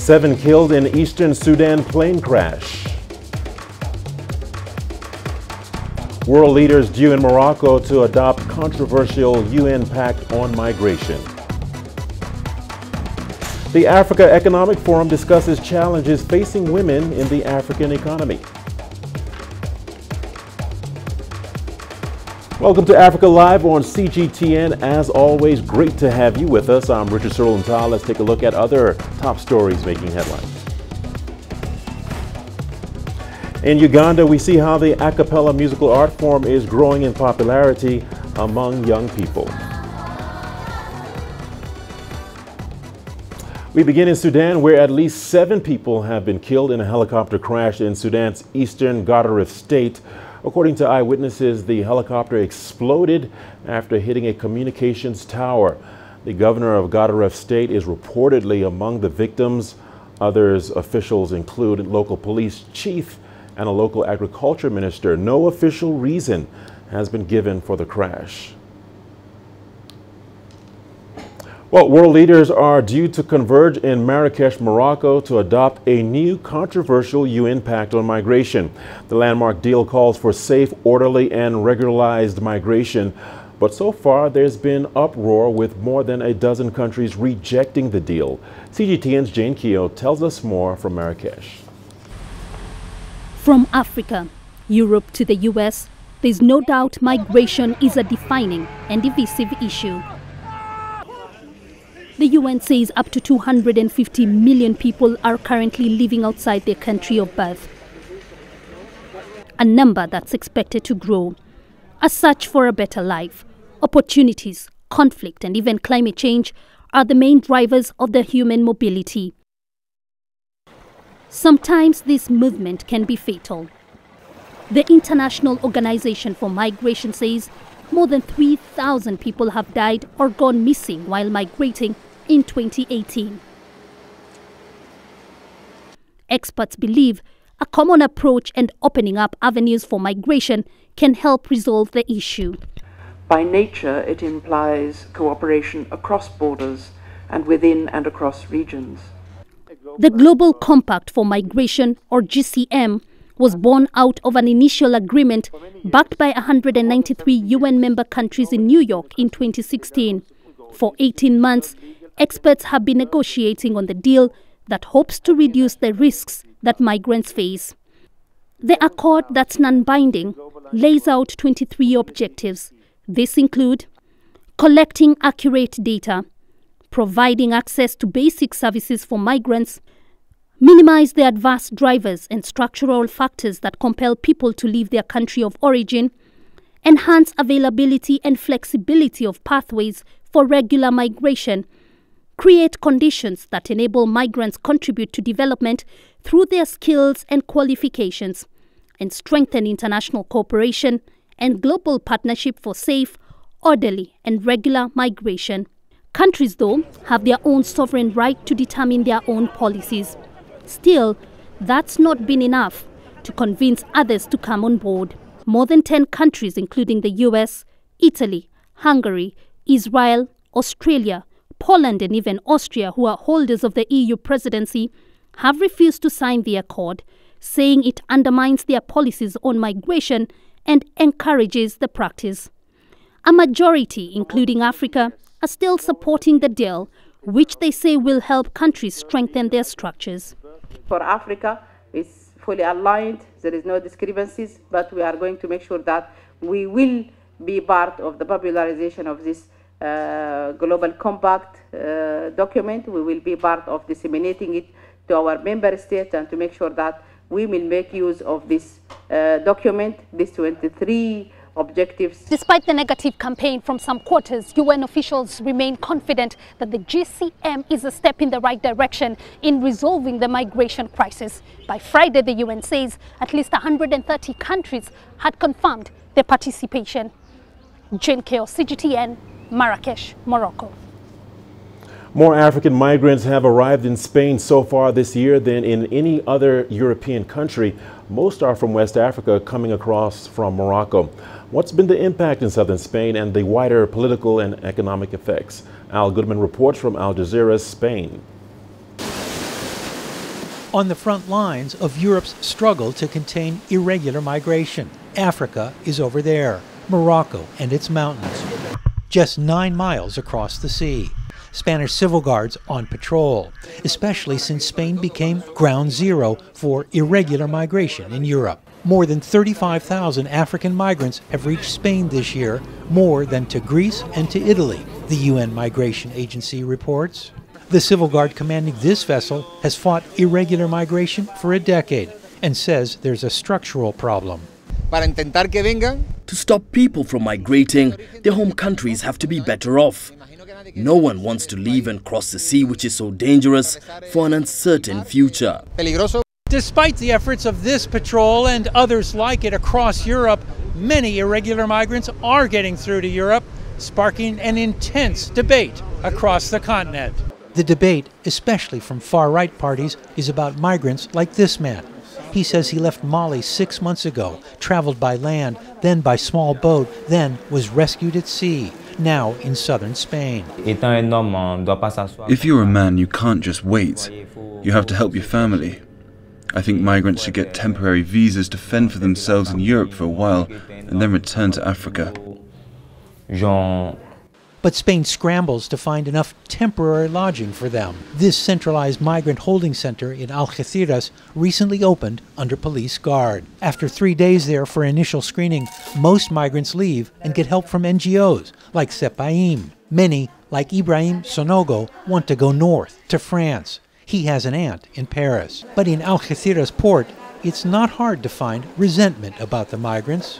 7 killed in eastern Sudan plane crash. World leaders due in Morocco to adopt controversial UN pact on migration. The Africa Economic Forum discusses challenges facing women in the African economy. Welcome to Africa Live on CGTN. As always, great to have you with us. I'm Richard Searle-Ntal. Let's take a look at other top stories making headlines. In Uganda, we see how the a cappella musical art form is growing in popularity among young people. We begin in Sudan, where at least 7 people have been killed in a helicopter crash in Sudan's eastern Gadaref state. According to eyewitnesses, the helicopter exploded after hitting a communications tower. The governor of Gadaref state is reportedly among the victims. Others officials include local police chief and a local agriculture minister. No official reason has been given for the crash. Well, world leaders are due to converge in Marrakesh, Morocco, to adopt a new controversial UN pact on migration. The landmark deal calls for safe, orderly, and regularized migration. But so far, there's been uproar with more than a dozen countries rejecting the deal. CGTN's Jane Keogh tells us more from Marrakesh. From Africa, Europe to the US, there's no doubt migration is a defining and divisive issue. The UN says up to 250 million people are currently living outside their country of birth, a number that's expected to grow. A search for a better life, opportunities, conflict, and even climate change are the main drivers of the human mobility. Sometimes this movement can be fatal. The International Organization for Migration says more than 3,000 people have died or gone missing while migrating in 2018. Experts believe a common approach and opening up avenues for migration can help resolve the issue. By nature, it implies cooperation across borders and within and across regions. The Global Compact for Migration, or GCM, was born out of an initial agreement backed by 193 UN member countries in New York in 2016. For 18 months, experts have been negotiating on the deal that hopes to reduce the risks that migrants face. The accord, that's non-binding, lays out 23 objectives. These include collecting accurate data, providing access to basic services for migrants, minimize the adverse drivers and structural factors that compel people to leave their country of origin, enhance availability and flexibility of pathways for regular migration, create conditions that enable migrants contribute to development through their skills and qualifications, and strengthen international cooperation and global partnership for safe, orderly, and regular migration. Countries, though, have their own sovereign right to determine their own policies. Still, that's not been enough to convince others to come on board. More than 10 countries, including the US, Italy, Hungary, Israel, Australia, Poland, and even Austria, who are holders of the EU presidency, have refused to sign the accord, saying it undermines their policies on migration and encourages the practice. A majority, including Africa, are still supporting the deal, which they say will help countries strengthen their structures. For Africa, it's fully aligned. There is no discrepancies, but we are going to make sure that we will be part of the popularization of this Global Compact document. We will be part of disseminating it to our member states and to make sure that we will make use of this document, these 23 objectives. Despite the negative campaign from some quarters, UN officials remain confident that the GCM is a step in the right direction in resolving the migration crisis. By Friday, the UN says at least 130 countries had confirmed their participation. Jane Keogh, CGTN, Marrakesh, Morocco. More African migrants have arrived in Spain so far this year than in any other European country. Most are from West Africa, coming across from Morocco. What's been the impact in southern Spain and the wider political and economic effects? Al Goodman reports from Al Jazeera, Spain. On the front lines of Europe's struggle to contain irregular migration, Africa is over there, Morocco and its mountains, just 9 miles across the sea. Spanish civil guards on patrol, especially since Spain became ground zero for irregular migration in Europe. More than 35,000 African migrants have reached Spain this year, more than to Greece and to Italy, the UN Migration Agency reports. The civil guard commanding this vessel has fought irregular migration for a decade and says there's a structural problem. To stop people from migrating, their home countries have to be better off. No one wants to leave and cross the sea, which is so dangerous, for an uncertain future. Despite the efforts of this patrol and others like it across Europe, many irregular migrants are getting through to Europe, sparking an intense debate across the continent. The debate, especially from far-right parties, is about migrants like this man. He says he left Mali 6 months ago, traveled by land, then by small boat, then was rescued at sea, now in southern Spain. If you're a man, you can't just wait. You have to help your family. I think migrants should get temporary visas to fend for themselves in Europe for a while and then return to Africa. But Spain scrambles to find enough temporary lodging for them. This centralized migrant holding center in Algeciras recently opened under police guard. After 3 days there for initial screening, most migrants leave and get help from NGOs like Sepaim. Many, like Ibrahim Sonogo, want to go north to France. He has an aunt in Paris. But in Algeciras port, it's not hard to find resentment about the migrants.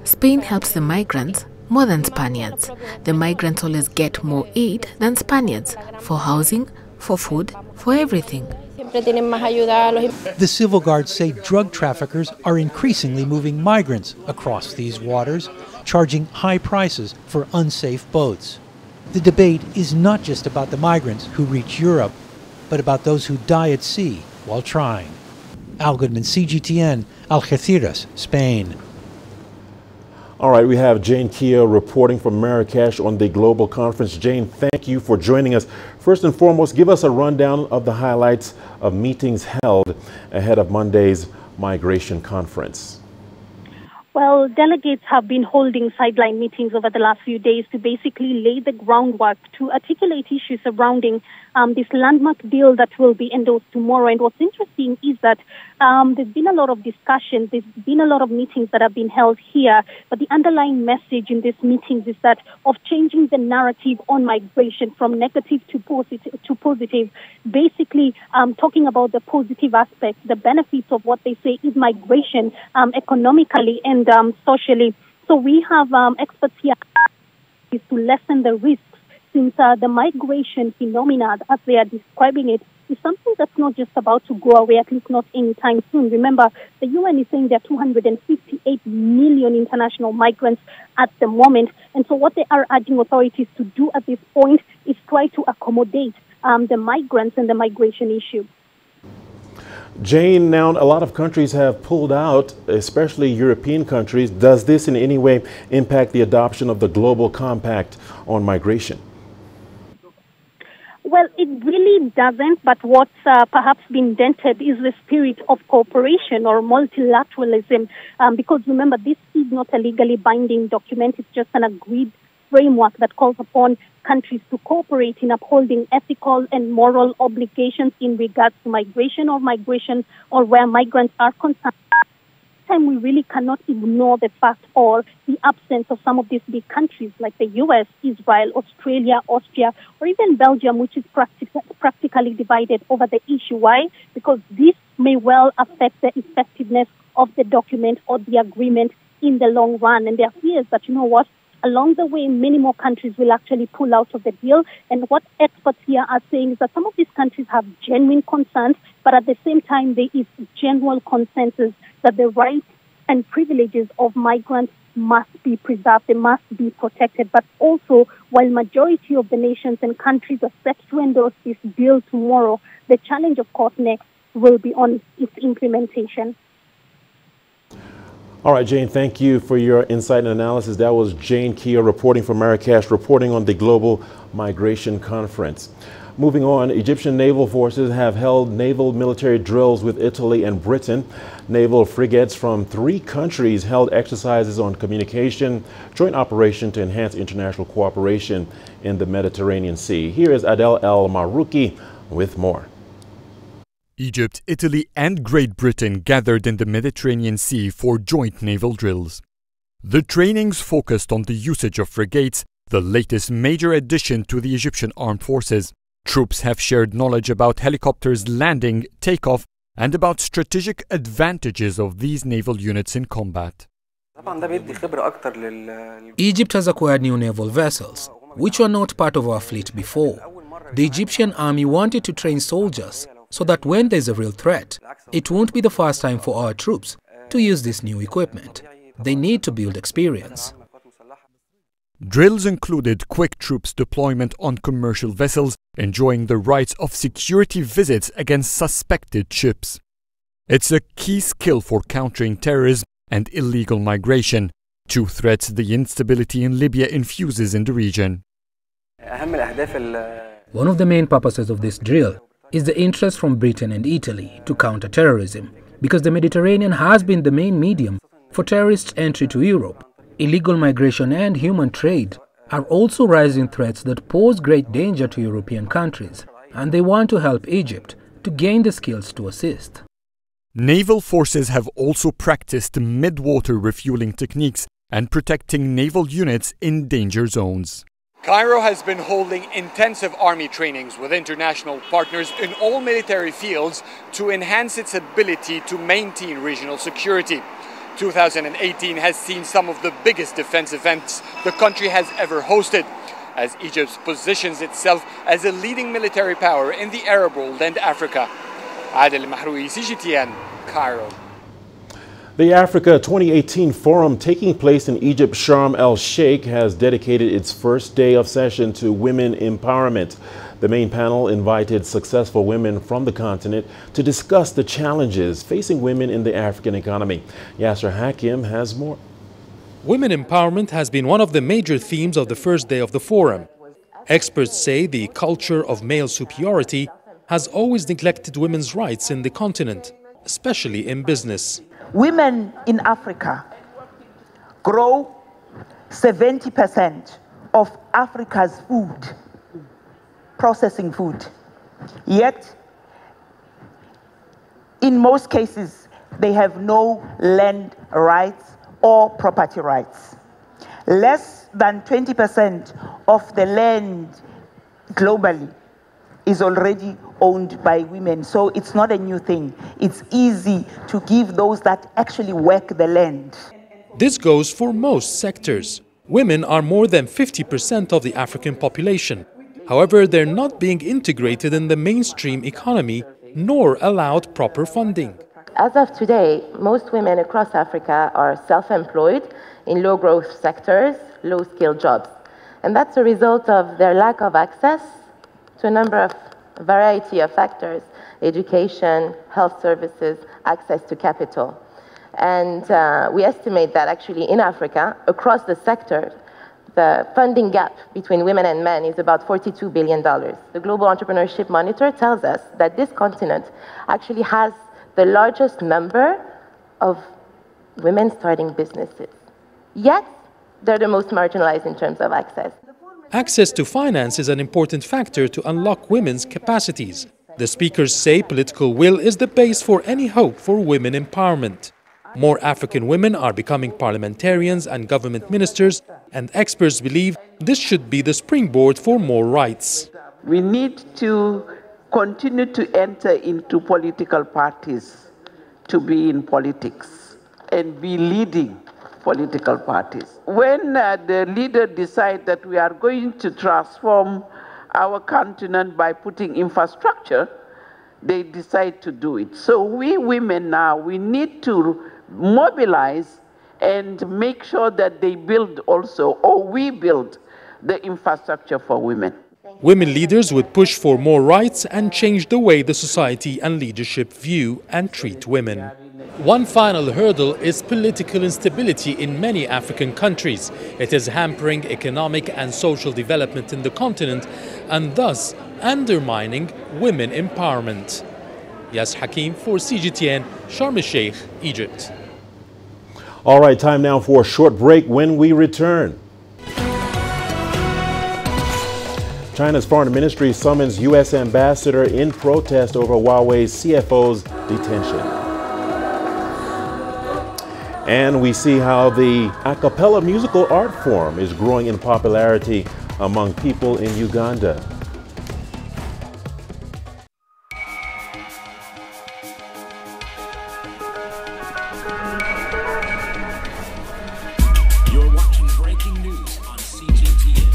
Spain helps the migrants more than Spaniards. The migrants always get more aid than Spaniards for housing, for food, for everything. The civil guards say drug traffickers are increasingly moving migrants across these waters, charging high prices for unsafe boats. The debate is not just about the migrants who reach Europe, but about those who die at sea while trying. Al Goodman, CGTN, Algeciras, Spain. All right, we have Jane Keogh reporting from Marrakesh on the global conference. Jane, thank you for joining us. First and foremost, give us a rundown of the highlights of meetings held ahead of Monday's migration conference. Well, delegates have been holding sideline meetings over the last few days to basically lay the groundwork to articulate issues surrounding this landmark deal that will be endorsed tomorrow. And what's interesting is that there's been a lot of discussions, there's been a lot of meetings that have been held here, but the underlying message in these meetings is that of changing the narrative on migration from negative to positive, basically talking about the positive aspects, the benefits of what they say is migration economically and socially. So we have experts here to lessen the risks, since the migration phenomena, as they are describing it, is something that's not just about to go away, at least not anytime soon. Remember, the UN is saying there are 258 million international migrants at the moment. And so what they are urging authorities to do at this point is try to accommodate the migrants and the migration issue. Jane, now a lot of countries have pulled out, especially European countries. Does this in any way impact the adoption of the global compact on migration? Well, it really doesn't, but what's perhaps been dented is the spirit of cooperation or multilateralism, because remember, this is not a legally binding document. It's just an agreed framework that calls upon countries to cooperate in upholding ethical and moral obligations in regards to migration or where migrants are concerned. We really cannot ignore the fact or the absence of some of these big countries like the US, Israel, Australia, Austria, or even Belgium, which is practically divided over the issue. Why? Because this may well affect the effectiveness of the document or the agreement in the long run. And there are fears that, you know what, along the way, many more countries will actually pull out of the deal. And what experts here are saying is that some of these countries have genuine concerns, but at the same time, there is general consensus that the rights and privileges of migrants must be preserved, they must be protected. But also, while majority of the nations and countries are set to endorse this deal tomorrow, the challenge, of course, next will be on its implementation. All right, Jane, thank you for your insight and analysis. That was Jane Keogh reporting from Marrakesh, reporting on the Global Migration Conference. Moving on, Egyptian naval forces have held naval military drills with Italy and Britain. Naval frigates from 3 countries held exercises on communication, joint operation to enhance international cooperation in the Mediterranean Sea. Here is Adel El Marouki with more. Egypt, Italy and Great Britain gathered in the Mediterranean Sea for joint naval drills. The trainings focused on the usage of frigates, the latest major addition to the Egyptian armed forces. Troops have shared knowledge about helicopters landing, takeoff, and about strategic advantages of these naval units in combat. Egypt has acquired new naval vessels, which were not part of our fleet before. The Egyptian army wanted to train soldiers so that when there's a real threat, it won't be the first time for our troops to use this new equipment. They need to build experience. Drills included quick troops deployment on commercial vessels, enjoying the rights of security visits against suspected ships. It's a key skill for countering terrorism and illegal migration, 2 threats the instability in Libya infuses in the region. One of the main purposes of this drill is the interest from Britain and Italy to counter terrorism, because the Mediterranean has been the main medium for terrorist entry to Europe. Illegal migration and human trade are also rising threats that pose great danger to European countries, and they want to help Egypt to gain the skills to assist. Naval forces have also practiced mid-water refueling techniques and protecting naval units in danger zones. Cairo has been holding intensive army trainings with international partners in all military fields to enhance its ability to maintain regional security. 2018 has seen some of the biggest defense events the country has ever hosted, as Egypt positions itself as a leading military power in the Arab world and Africa. Adel Mahroui, CGTN, Cairo. The Africa 2018 Forum taking place in Egypt, Sharm el-Sheikh, has dedicated its first day of session to women empowerment. The main panel invited successful women from the continent to discuss the challenges facing women in the African economy. Yasser Hakim has more. Women empowerment has been one of the major themes of the first day of the forum. Experts say the culture of male superiority has always neglected women's rights in the continent, especially in business. Women in Africa grow 70% of Africa's food, processing food. Yet, in most cases, they have no land rights or property rights. Less than 20% of the land globally is already owned by women. So it's not a new thing. It's easy to give those that actually work the land. This goes for most sectors. Women are more than 50% of the African population. However, they're not being integrated in the mainstream economy nor allowed proper funding. As of today, most women across Africa are self-employed in low-growth sectors, low-skilled jobs. And that's a result of their lack of access to a variety of factors: education, health services, access to capital. And we estimate that actually in Africa, across the sector, the funding gap between women and men is about $42 billion. The Global Entrepreneurship Monitor tells us that this continent actually has the largest number of women starting businesses. Yet, they're the most marginalized in terms of access. Access to finance is an important factor to unlock women's capacities. The speakers say political will is the base for any hope for women empowerment. More African women are becoming parliamentarians and government ministers, and experts believe this should be the springboard for more rights. We need to continue to enter into political parties, to be in politics and be leading political parties. When the leader decides that we are going to transform our continent by putting infrastructure, they decide to do it. So we women now, we need to mobilize and make sure that they build also, or we build the infrastructure for women. Women leaders would push for more rights and change the way the society and leadership view and treat women. One final hurdle is political instability in many African countries. It is hampering economic and social development in the continent, and thus undermining women empowerment. Yas Hakim for CGTN, Sharm el-Sheikh, Egypt. All right, time now for a short break. When we return, China's foreign ministry summons U.S. ambassador in protest over Huawei's CFO's detention. And we see how the a cappella musical art form is growing in popularity among people in Uganda. You're watching breaking news on CGTN.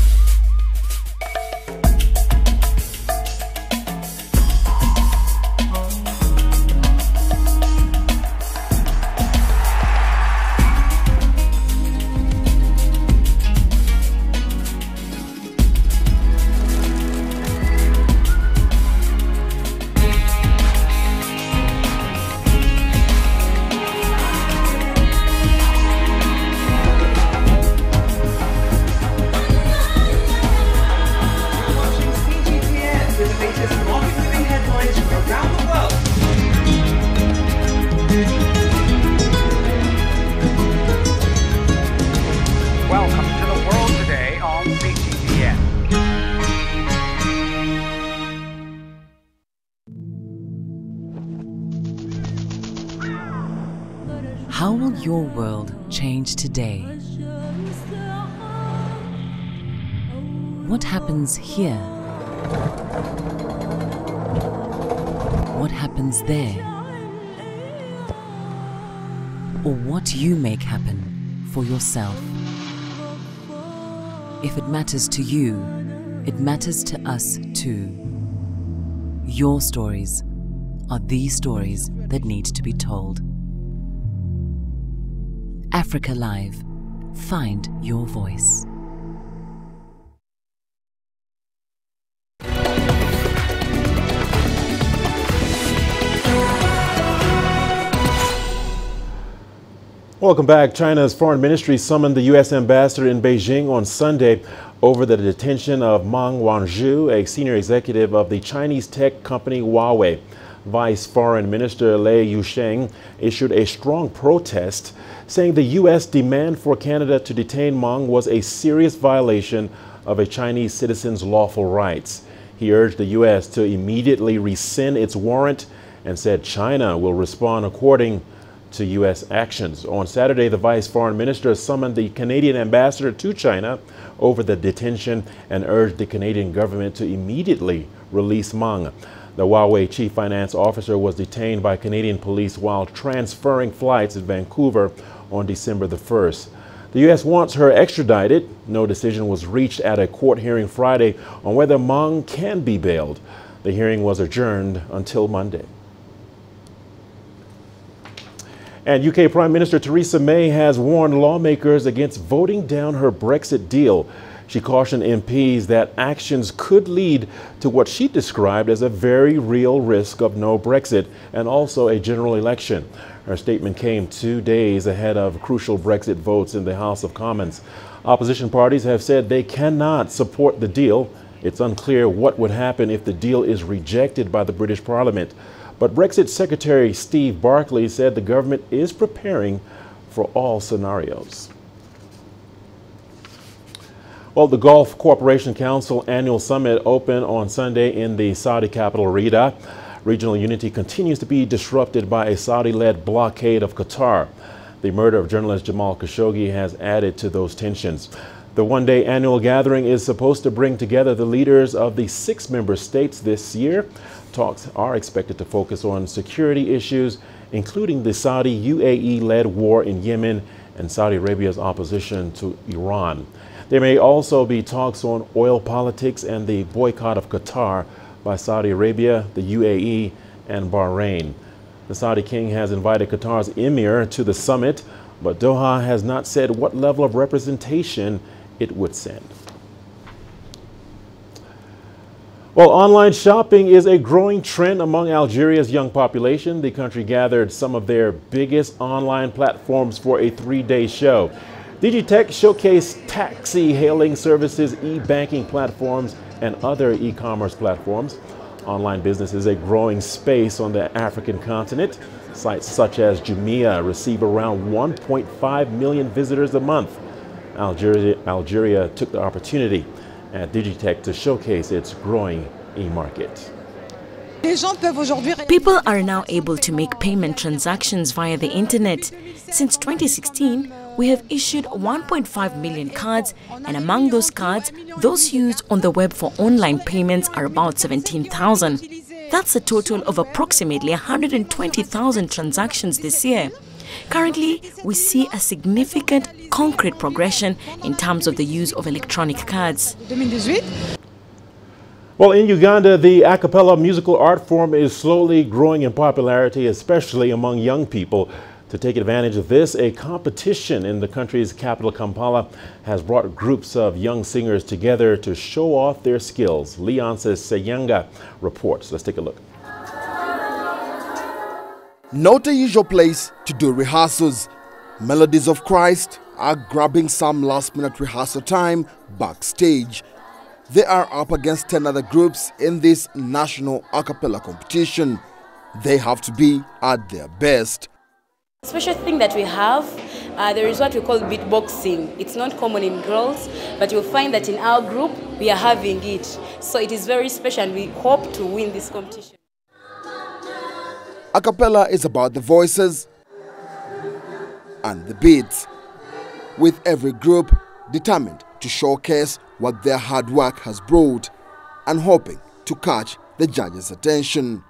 Welcome to the world today on CGTN. How will your world change today? What happens here? What happens there? Or what you make happen for yourself? If it matters to you, it matters to us too. Your stories are the stories that need to be told. Africa Live. Find your voice. Welcome back. China's foreign ministry summoned the U.S. ambassador in Beijing on Sunday over the detention of Meng Wanzhou, a senior executive of the Chinese tech company Huawei. Vice Foreign Minister Lei Yusheng issued a strong protest, saying the U.S. demand for Canada to detain Meng was a serious violation of a Chinese citizen's lawful rights. He urged the U.S. to immediately rescind its warrant and said China will respond according to U.S. actions. On Saturday, the Vice Foreign Minister summoned the Canadian ambassador to China over the detention and urged the Canadian government to immediately release Meng. The Huawei chief finance officer was detained by Canadian police while transferring flights in Vancouver on December the 1st. The U.S. wants her extradited. No decision was reached at a court hearing Friday on whether Meng can be bailed. The hearing was adjourned until Monday. And UK Prime Minister Theresa May has warned lawmakers against voting down her Brexit deal. She cautioned MPs that actions could lead to what she described as a very real risk of no Brexit and also a general election. Her statement came 2 days ahead of crucial Brexit votes in the House of Commons. Opposition parties have said they cannot support the deal. It's unclear what would happen if the deal is rejected by the British Parliament. But Brexit Secretary Steve Barclay said the government is preparing for all scenarios. Well, the Gulf Cooperation Council annual summit opened on Sunday in the Saudi capital, Riyadh. Regional unity continues to be disrupted by a Saudi-led blockade of Qatar. The murder of journalist Jamal Khashoggi has added to those tensions. The one-day annual gathering is supposed to bring together the leaders of the 6 member states this year. Talks are expected to focus on security issues, including the Saudi-UAE-led war in Yemen and Saudi Arabia's opposition to Iran. There may also be talks on oil politics and the boycott of Qatar by Saudi Arabia, the UAE, and Bahrain. The Saudi king has invited Qatar's emir to the summit, but Doha has not said what level of representation it would send. Well, online shopping is a growing trend among Algeria's young population. The country gathered some of their biggest online platforms for a 3-day show. Digitech showcased taxi hailing services, e-banking platforms, and other e-commerce platforms. Online business is a growing space on the African continent. Sites such as Jumia receive around 1.5 million visitors a month. Algeria took the opportunity at Digitech to showcase its growing e-market. People are now able to make payment transactions via the internet. Since 2016, we have issued 1.5 million cards, and among those cards, those used on the web for online payments are about 17,000. That's a total of approximately 120,000 transactions this year. Currently, we see a significant concrete progression in terms of the use of electronic cards. Well, in Uganda, the a cappella musical art form is slowly growing in popularity, especially among young people. To take advantage of this, a competition in the country's capital, Kampala, has brought groups of young singers together to show off their skills. Leonce Seyanga reports. Let's take a look. Not a usual place to do rehearsals. Melodies of Christ are grabbing some last-minute rehearsal time backstage. They are up against 10 other groups in this national a cappella competition. They have to be at their best. The special thing that we have, there is what we call beatboxing. It's not common in girls, but you'll find that in our group, we are having it. So it is very special, and we hope to win this competition. A cappella is about the voices and the beats, with every group determined to showcase what their hard work has brought and hoping to catch the judges' attention.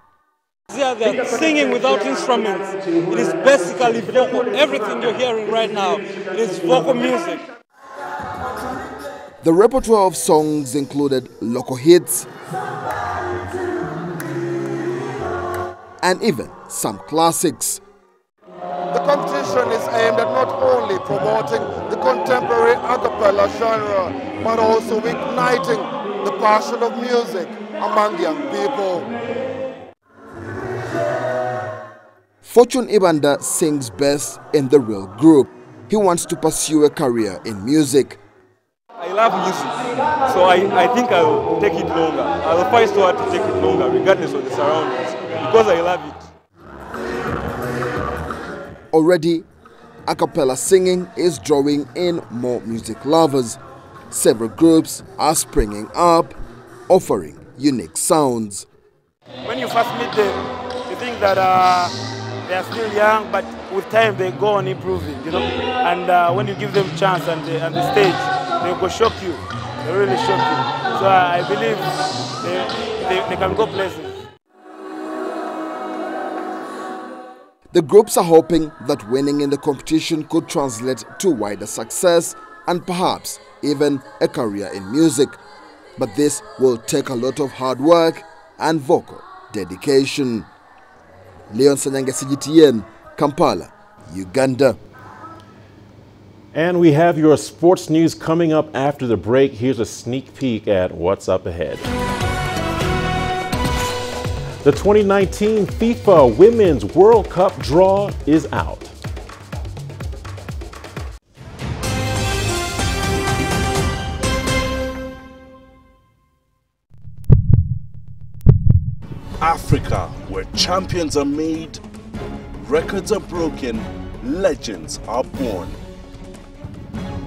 They are singing without instruments. It is basically vocal. Everything you're hearing right now is vocal music. The repertoire of songs included local hits and even some classics. The competition is aimed at not only promoting the contemporary a cappella genre, but also igniting the passion of music among young people. Fortune Ibanda sings best in the real group. He wants to pursue a career in music. I love music, so I think I will take it longer. I will fight so hard to take it longer, regardless of the surroundings, because I love it. Already, a cappella singing is drawing in more music lovers. Several groups are springing up, offering unique sounds. When you first meet them, you think that they are still young, but with time they go on improving, you know. And when you give them a chance and the stage, they will shock you. They really shock you. So I believe they can go places. The groups are hoping that winning in the competition could translate to wider success and perhaps even a career in music. But this will take a lot of hard work and vocal dedication. Leonce Seyanga, CGTN, Kampala, Uganda. And we have your sports news coming up after the break. Here's a sneak peek at what's up ahead. The 2019 FIFA Women's World Cup draw is out. Africa, where champions are made, records are broken, legends are born.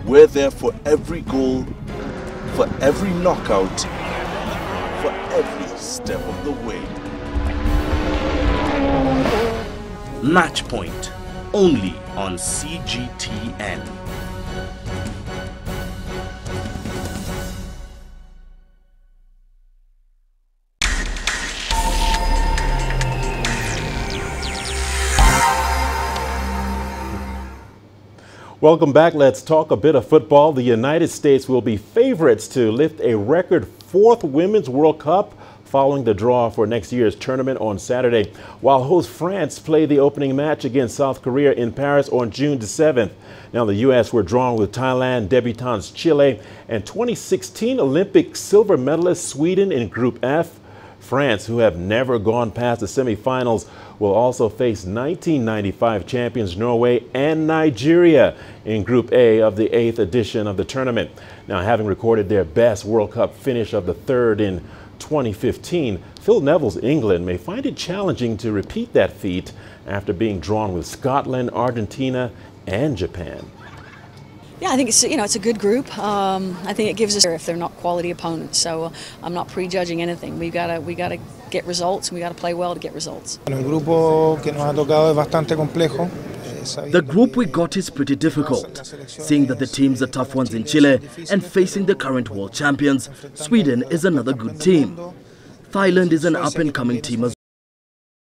We're there for every goal, for every knockout, for every step of the way. Match Point, only on CGTN. Welcome back. Let's talk a bit of football. The United States will be favorites to lift a record 4th Women's World Cup following the draw for next year's tournament on Saturday, while host France play the opening match against South Korea in Paris on June the 7th. Now, the U.S. were drawn with Thailand, debutantes Chile, and 2016 Olympic silver medalist Sweden in Group F. France, who have never gone past the semifinals, will also face 1995 champions Norway and Nigeria in Group A of the 8th edition of the tournament. Now, having recorded their best World Cup finish of the third in 2015, Phil Neville's England may find it challenging to repeat that feat after being drawn with Scotland, Argentina, and Japan. Yeah, I think it's a good group. I think it gives us if they're not quality opponents. So I'm not prejudging anything. We gotta get results, and we gotta play well to get results. The group we got is pretty difficult, seeing that the teams are tough ones in Chile and facing the current world champions. Sweden is another good team. Thailand is an up-and-coming team as